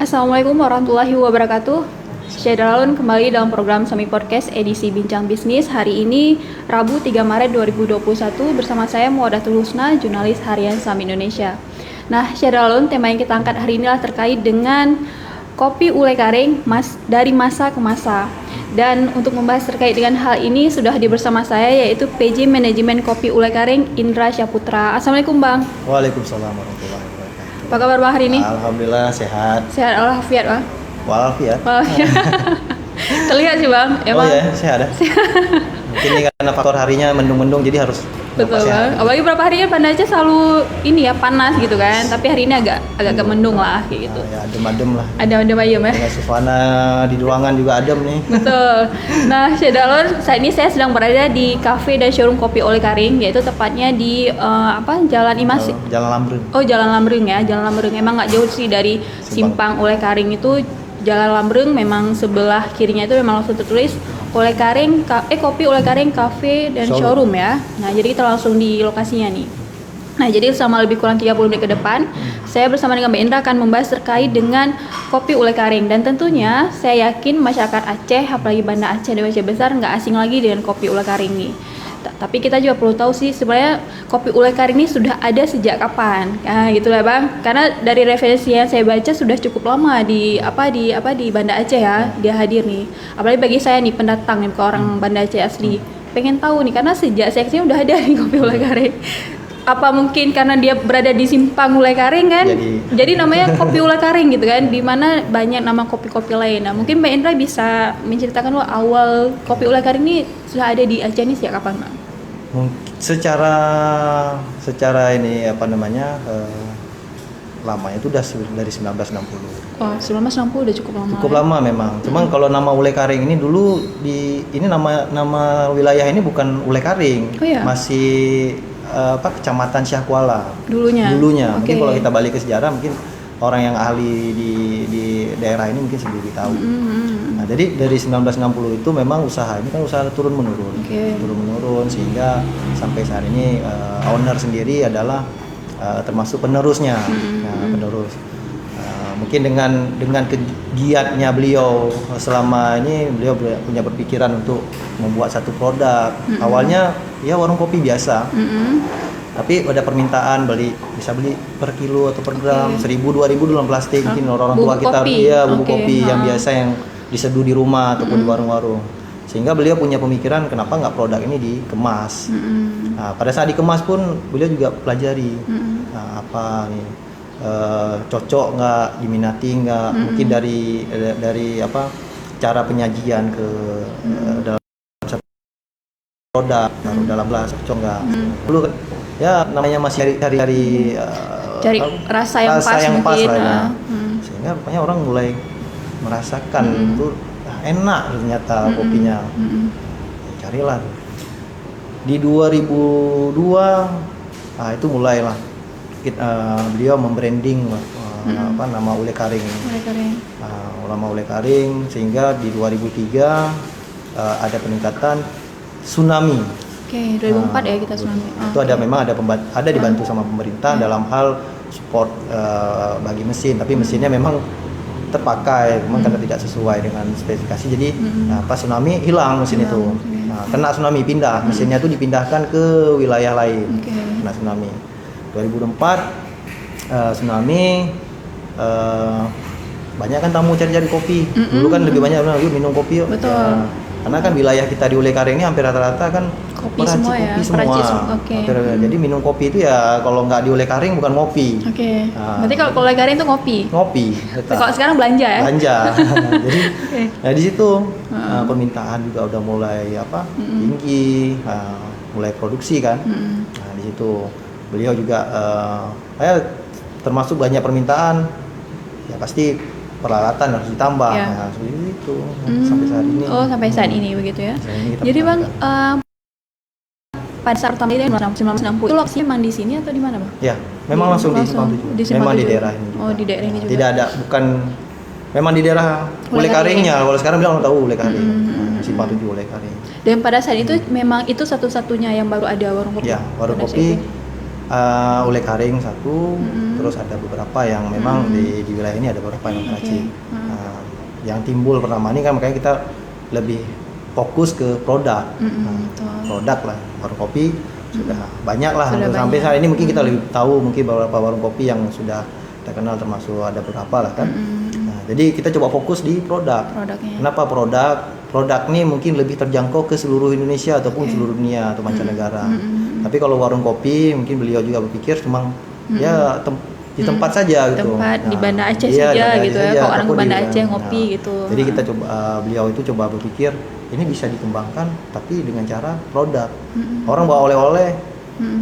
Assalamualaikum warahmatullahi wabarakatuh. Syahidalun kembali dalam program Sami Podcast edisi Bincang Bisnis. Hari ini Rabu 3 Maret 2021 bersama saya Muwadatul Husna, jurnalis harian Sami Indonesia. Nah, Syahidalun, tema yang kita angkat hari ini adalah terkait dengan kopi ule karing dari masa ke masa. Dan untuk membahas terkait dengan hal ini sudah hadir bersama saya yaitu PJ Manajemen Kopi Ule Karing Indra Syaputra. Assalamualaikum Bang. Waalaikumsalam warahmatullahi wabarakatuh. Apa kabar Bang hari ini? Alhamdulillah sehat. Sehat alhamdulillah Bang. Walafiat. Terlihat sih Bang. Oh ya, sehat. Mungkin ini karena faktor harinya mendung-mendung jadi harus betul Bang. Apalagi beberapa harinya Banda Aceh selalu ini ya panas gitu kan. Tapi hari ini agak mendung lah kayak gitu. Ya, adem-adem lah. Adem-adem ayam ya. Dengan suasana di ruangan juga adem nih. Betul. Nah, Syahidalun, saat ini saya sedang berada di kafe dan showroom kopi Ule Karing, yaitu tepatnya di Jalan Imas. Jalan Lambreng. Oh, Jalan Lambreng ya. Jalan Lambreng emang nggak jauh sih dari Simpang Ule Karing itu. Jalan Lambreng memang sebelah kirinya itu memang langsung tertulis Ule Karing Kopi Ule Karing Cafe dan Showroom ya. Nah, jadi kita langsung di lokasinya nih. Nah, jadi selama lebih kurang 30 menit ke depan, saya bersama dengan Mbak Indra akan membahas terkait dengan kopi Ule Karing. Dan tentunya saya yakin masyarakat Aceh, apalagi Banda Aceh dan Aceh Besar nggak asing lagi dengan kopi Ule Karing nih. Tapi kita juga perlu tahu sih sebenarnya kopi Ule Karing ini sudah ada sejak kapan. Nah, gitu lah Bang. Karena dari referensi yang saya baca sudah cukup lama di Banda Aceh ya, dia hadir nih. Apalagi bagi saya nih pendatang nih ke orang Banda Aceh asli. Pengen tahu nih karena sejak seksinya udah ada nih kopi Ule Karing. Apa mungkin karena dia berada di Simpang Ule Karing kan? Jadi namanya kopi Ule Karing gitu kan, di mana banyak nama kopi-kopi lain. Nah, mungkin Mbak Indra bisa menceritakan awal kopi Ule Karing ini sudah ada di Aceh ini sejak kapan, Bang? Mungkin secara ini lamanya itu udah dari 1960. Oh, 1960 udah cukup lama. Cukup lama memang. Cuman kalau nama Ule Karing ini dulu ini nama wilayah ini bukan Ule Karing. Oh, iya? Masih Kecamatan Syah Kuala. Dulunya. Okay. Mungkin kalau kita balik ke sejarah mungkin orang yang ahli di daerah ini mungkin sendiri tahu. Nah, jadi dari 1960 itu memang usaha ini kan usaha turun menurun. Turun menurun sehingga sampai saat ini owner sendiri adalah termasuk penerusnya. Penerus. Mungkin dengan kegiatnya beliau selama ini beliau punya berpikiran untuk membuat satu produk. Awalnya ya warung kopi biasa. Tapi ada permintaan bisa beli per kilo atau per gram 1.000 2.000 dalam plastik. Mungkin orang tua kita bubuk kopi yang biasa yang diseduh di rumah ataupun di warung-warung. Sehingga beliau punya pemikiran kenapa nggak produk ini dikemas. Nah, pada saat dikemas pun beliau juga pelajari apa nih cocok nggak, diminati nggak, mungkin dari cara penyajian ke dalam satu produk taruh dalam gelas cocok nggak. Dulu ya namanya masih cari rasa yang pas lah ya. Sehingga rupanya orang mulai merasakan itu enak ternyata kopinya. Carilah di 2002 itu mulailah beliau membranding nama Ule Karing. Nama Ule Karing sehingga di 2003 ada peningkatan tsunami. Oke, 2004 ya kita tsunami. Itu memang ada dibantu sama pemerintah dalam hal support bagi mesin, tapi mesinnya memang terpakai, memang karena tidak sesuai dengan spesifikasi. Jadi pas tsunami hilang mesin itu. Kena tsunami pindah, mesinnya itu dipindahkan ke wilayah lain. Kena tsunami. 2004 tsunami banyak kan tamu cari-cari kopi. Dulu kan lebih banyak bilang yuk minum kopi yuk. Betul. Ya, karena kan wilayah kita di Ule Karing ini hampir rata-rata kan kopi semua. Jadi minum kopi itu ya kalau nggak di Ule Karing bukan ngopi. Berarti kalau Ule Karing itu ngopi. Kalau sekarang belanja ya? Belanja. Jadi di situ permintaan juga udah mulai tinggi, mulai produksi kan. Nah, di situ beliau juga termasuk banyak permintaan, ya pasti peralatan harus ditambah. Nah, seperti itu sampai saat ini. Oh, sampai saat ini begitu ya. Jadi Bang, pada saat pertama itu 1960 itu lokasinya memang di sini atau di mana Bang? Ya, memang langsung di Simpang 7. Memang di daerah ini. Oh, di daerah ini juga. Tidak ada, memang di daerah Ule Karingnya. Kalau sekarang bilang orang tahu Ule Karing. Simpang 7 Ule Karing. Dan pada saat itu memang itu satu-satunya yang baru ada warung kopi. Ya, warung kopi Oleh Karing satu, terus ada beberapa yang memang di wilayah ini ada beberapa yang peracik. Yang timbul pertama ini kan makanya kita lebih fokus ke produk. Produk lah, warung kopi sudah banyak lah. Sampai saat ini mungkin kita lebih tahu mungkin beberapa warung kopi yang sudah terkenal, termasuk ada beberapa lah kan. Jadi kita coba fokus di produknya. Kenapa produk? Produk ini mungkin lebih terjangkau ke seluruh Indonesia ataupun seluruh dunia atau mancanegara. Tapi kalau warung kopi mungkin beliau juga berpikir cuma ya di tempat saja gitu. Tempat di Banda Aceh saja gitu ya. Kalau orang ke Banda Aceh ngopi gitu. Jadi kita coba beliau itu coba berpikir ini bisa dikembangkan tapi dengan cara produk. Orang bawa oleh-oleh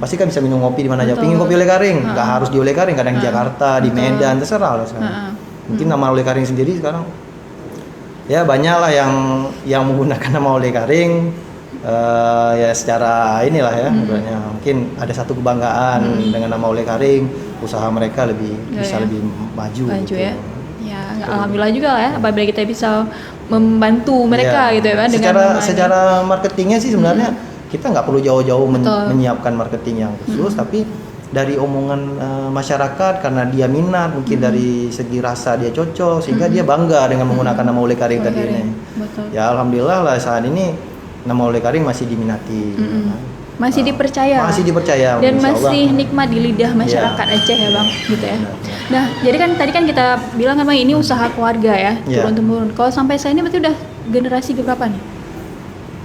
pasti kan bisa minum kopi di mana aja. Pingin kopi Oleh Karing, nggak harus di Oleh Karing, kadang di Jakarta, di Medan, terserah lah sekarang. Mungkin nama Oleh Karing sendiri sekarang ya banyak lah yang menggunakan nama Oleh Karing ya secara inilah ya mungkin ada satu kebanggaan dengan nama Oleh Karing, usaha mereka bisa lebih maju gitu. Ya alhamdulillah juga lah ya apabila kita bisa membantu mereka gitu ya kan secara marketingnya sih sebenarnya kita nggak perlu jauh-jauh menyiapkan marketing yang khusus, tapi dari omongan masyarakat karena dia minat, mungkin dari segi rasa dia cocok sehingga dia bangga dengan menggunakan nama Oleh Karing tadi ini. Ya alhamdulillah lah saat ini nama Oleh Karing masih diminati. Masih dipercaya. Dan masih nikmat di lidah masyarakat Aceh ya Bang, gitu ya. Nah, jadi kan tadi kan kita bilang kan Bang ini usaha keluarga ya, turun-temurun. Kalau sampai saat ini berarti udah generasi keberapa nih?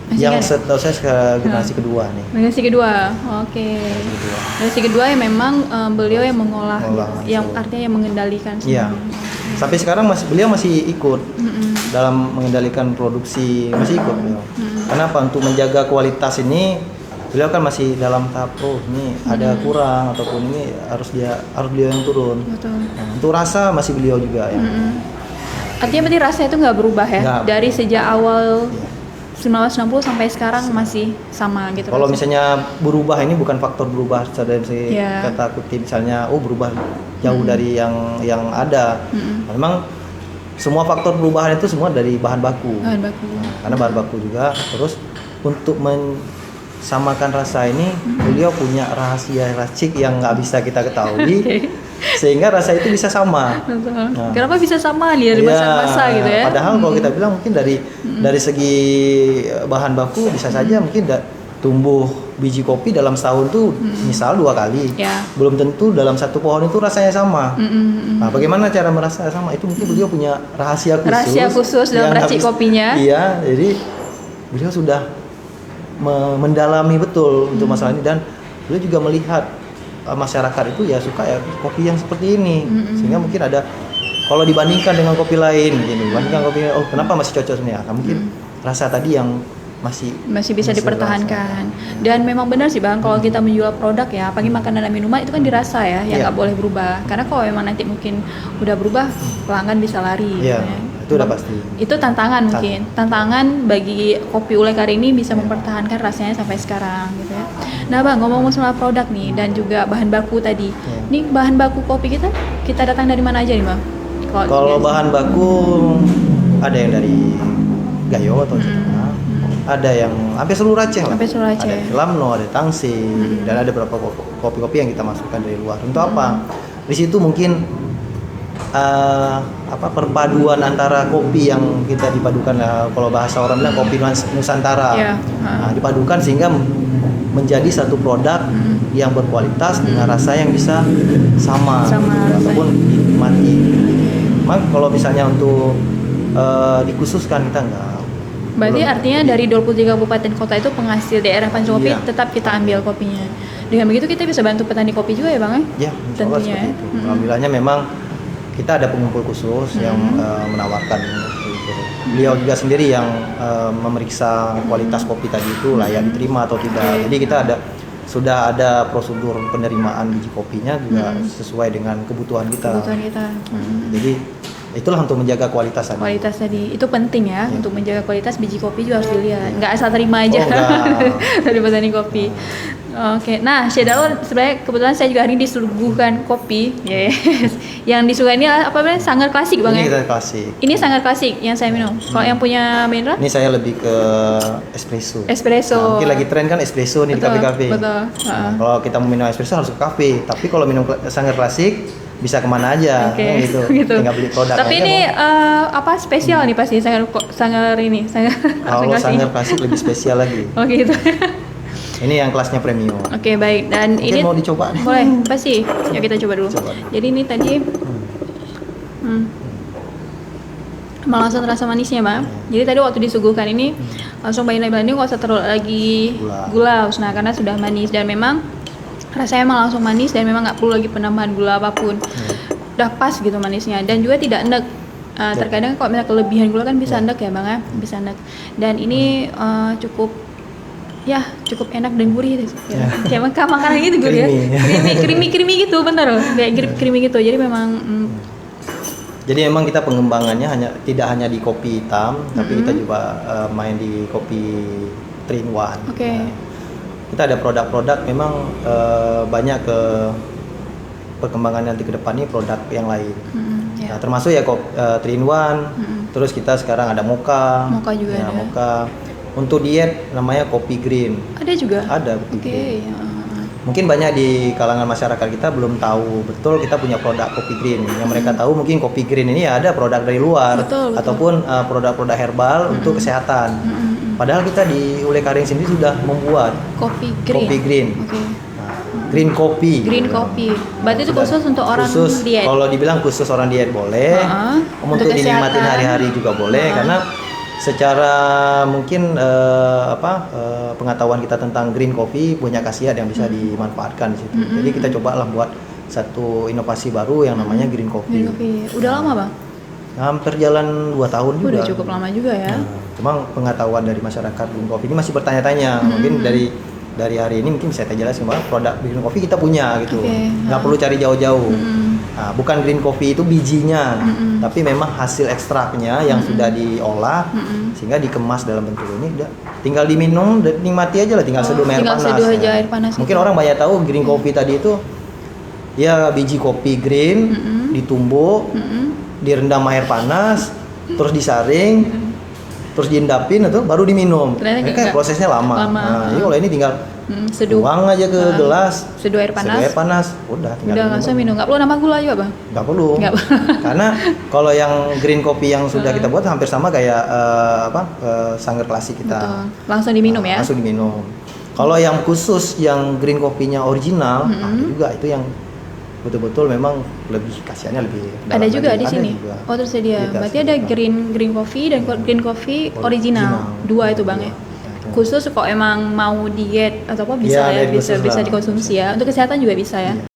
Yang setahu saya generasi kedua nih. Generasi kedua, oke. Generasi kedua yang memang beliau yang mengolah, yang artinya yang mengendalikan. Iya. Sampai sekarang beliau masih ikut dalam mengendalikan produksi, masih ikut beliau. Kenapa? Untuk menjaga kualitas ini, beliau kan masih dalam tahap ini ada kurang ataupun ini harus beliau yang turun. Nah, untuk rasa masih beliau juga ya. Artinya berarti rasanya itu nggak berubah ya? Dari sejak awal 1960 sampai sekarang masih sama gitu. Kalau misalnya berubah ini bukan faktor berubah dari kata kutip misalnya berubah jauh dari yang ada. Memang semua faktor perubahan itu semua dari bahan baku. Karena bahan baku juga. Terus untuk samakan rasa ini beliau punya rahasia racik yang nggak bisa kita ketahui sehingga rasa itu bisa sama. Nah, kenapa bisa sama dia masa gitu ya? Padahal kalau kita bilang mungkin dari segi bahan baku bisa saja mungkin tumbuh biji kopi dalam setahun tuh misal 2 kali, belum tentu dalam satu pohon itu rasanya sama. Nah, bagaimana cara merasa sama itu mungkin beliau punya rahasia khusus dalam racik kopinya. Iya, jadi beliau sudah mendalami betul untuk masalah ini dan beliau juga melihat masyarakat itu ya suka ya kopi yang seperti ini sehingga mungkin ada kalau dibandingkan dengan kopi lain kenapa masih cocok sebenarnya mungkin rasa tadi yang masih bisa dipertahankan dan memang benar sih Bang kalau kita menjual produk ya apalagi makanan dan minuman itu kan dirasa ya yang nggak boleh berubah karena kalau memang nanti mungkin udah berubah pelanggan bisa lari ya. Itu udah pasti. Itu tantangan tantangan bagi kopi Oleh Karing ini bisa mempertahankan rasanya sampai sekarang gitu ya. Nah Bang ngomong soal produk nih dan juga bahan baku tadi. Nih bahan baku kopi kita datang dari mana aja nih Bang? Kalau bahan baku ada yang dari Gayo atau Cina, ada yang hampir seluruh Aceh lah. Ada Lamno, ada Tangsi, dan ada beberapa kopi-kopi yang kita masukkan dari luar. Untuk apa? Di situ mungkin perpaduan antara kopi yang kita dipadukan kalau bahasa orang bilang kopi Nusantara dipadukan sehingga menjadi satu produk yang berkualitas dengan rasa yang bisa sama ataupun dinikmati. Memang kalau misalnya untuk dikhususkan kita enggak. Berarti artinya dari 23 kabupaten kota itu penghasil daerah Pancokopi tetap kita ambil kopinya. Dengan begitu kita bisa bantu petani kopi juga ya Bang ya? Tentunya ya. Alhamdulillahnya memang kita ada pengumpul khusus yang menawarkan itu. Beliau juga sendiri yang memeriksa kualitas kopi tadi itu layak diterima atau tidak. Jadi kita sudah ada prosedur penerimaan biji kopinya juga sesuai dengan kebutuhan kita. Jadi itulah untuk menjaga kualitas tadi. Kualitas tadi itu penting ya untuk menjaga kualitas biji kopi juga harus dilihat. Nggak asal terima aja dari petani kopi. Oke, nah Chef Daul sebenarnya kebetulan saya juga hari ini disuguhkan kopi, yes. Yang disuguhkan ini apa namanya Sanggar Klasik bang Ini ya? kita klasik. Ini Sanggar Klasik yang saya minum. Kalau yang punya mineral? Ini saya lebih ke espresso. Espresso. Nah, mungkin lagi tren kan espresso nih di Betul, kafe-kafe. betul. Nah, kalau kita mau minum espresso harus ke kafe. Tapi kalau minum Sanggar Klasik bisa kemana aja, Oke, kan gitu. gitu. Tinggal beli produk Tapi aja. ini apa spesial nih pasti Sanggar ini Sanggar Kalau Sanggar Klasik lebih spesial lagi. Oh gitu. Ini yang kelasnya premium. Oke baik dan Mungkin ini mau dicoba? boleh pasti. Ya kita coba dulu. Coba. Jadi ini tadi emang langsung terasa manisnya bang. Jadi tadi waktu disuguhkan ini langsung Mbak Ina bilang ini nggak usah terlalu lagi gula. Nah karena sudah manis dan memang rasanya emang langsung manis dan memang nggak perlu lagi penambahan gula apapun. Udah pas gitu manisnya dan juga tidak enek. Terkadang kalau misalnya kelebihan gula kan bisa enek ya bang ya, bisa enek. Dan ini cukup enak dan gurih gitu. Kayak makanan gitu gurih ya. Creamy gitu bener loh. Kayak creamy gitu. Jadi memang Jadi memang kita pengembangannya tidak hanya di kopi hitam, tapi kita juga main di kopi 3-in-1. Oke. Nah, kita ada produk-produk memang banyak ke perkembangan nanti ke depan ini produk yang lain. Nah, termasuk ya 3-in-1. Terus kita sekarang ada mocha. Mocha juga ada. Mocha. Untuk diet namanya kopi green. Ada juga. Ada kopi Oke. green. Mungkin banyak di kalangan masyarakat kita belum tahu betul kita punya produk kopi green. Yang mereka tahu mungkin kopi green ini ada produk dari luar Betul. ataupun produk-produk herbal untuk kesehatan. Padahal kita di Ule Karing sendiri sudah membuat Kopi green. kopi green. Oke. Nah, green kopi. Green kopi. Berarti itu khusus untuk orang diet. Kalau dibilang khusus orang diet boleh. Untuk dinikmatin kesehatan. hari-hari juga boleh karena secara mungkin pengetahuan kita tentang green coffee punya khasiat yang bisa dimanfaatkan di situ. Jadi kita cobalah buat satu inovasi baru yang namanya green coffee. Green coffee. Udah lama bang? Hampir jalan 2 tahun juga. Udah cukup lama juga ya. Cuma pengetahuan dari masyarakat green coffee ini masih bertanya-tanya. Mungkin dari hari ini mungkin bisa saya jelaskan bahwa produk green coffee kita punya gitu. Nggak perlu cari jauh-jauh. Nah, bukan green coffee itu bijinya, tapi memang hasil ekstraknya yang sudah diolah sehingga dikemas dalam bentuk ini udah tinggal diminum dan nikmati aja lah, tinggal seduh air panas. Tinggal seduh aja air panas. Mungkin orang banyak tahu green coffee tadi itu ya biji kopi green ditumbuk, direndam air panas, terus disaring, terus diendapin itu baru diminum. Kan prosesnya lama. Nah, jadi kalau ini tinggal seduh. tuang aja ke gelas, seduh air panas. Udah tinggal Udah langsung minum. Nggak perlu nambah gula juga bang? Nggak perlu. Karena kalau yang green coffee yang sudah kita buat hampir sama kayak Sanggar Klasik kita. Betul. Langsung diminum ya? Langsung diminum. Kalau yang khusus yang green coffee-nya original, juga itu yang betul-betul memang lebih khasiatnya lebih ada juga lagi. di sini. Juga. Oh tersedia. Berarti ada green coffee dan green coffee original. Dua itu bang ya. Khusus kok emang mau diet atau apa bisa ya, bisa dikonsumsi ya. Untuk kesehatan juga bisa ya.